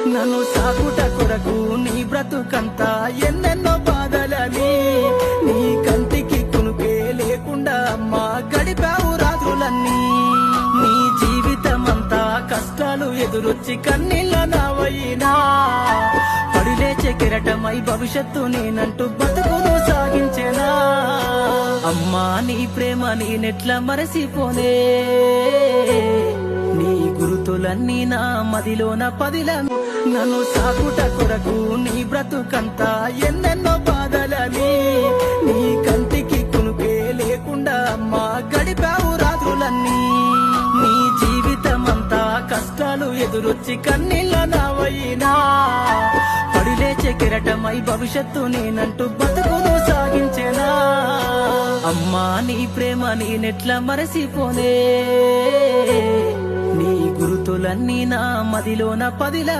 నన్ను సాకుట కొరకు నీ బ్రతుకంతా ఎన్నెన్నో బాధలని నీ కంటికి కునుకే లేకుండా అమ్మా గడిపావు రాత్రులన్నీ నీ జీవితమంతా కష్టాలు ఎదురొచ్చి కన్నీళ్ళ నావయినా పడిలేచే కెరటమై భవిష్యత్తు నేనంటూ బతుకును సాగించేనా అమ్మా నీ ప్రేమ నేనెట్లా మరసిపోనే నీ గురుతులన్నీ నా మదిలోన పదిలను నన్ను సాకుట కొరకు నీ బ్రతుకంతా ఎన్నెన్నో బాధలని నీ కంటికి కునుకే లేకుండా అమ్మా గడిపావు రాత్రులన్నీ నీ జీవితమంతా కష్టాలు ఎదురొచ్చి కన్నీళ్ళ నావయినా పడిలేచే కెరటమై భవిష్యత్తు నేనంటూ బతుకును సాగించేనా అమ్మా నీ ప్రేమ నేనెట్లా మరసిపోనే నీ గురుతులన్నీ నా మదిలోన పదిల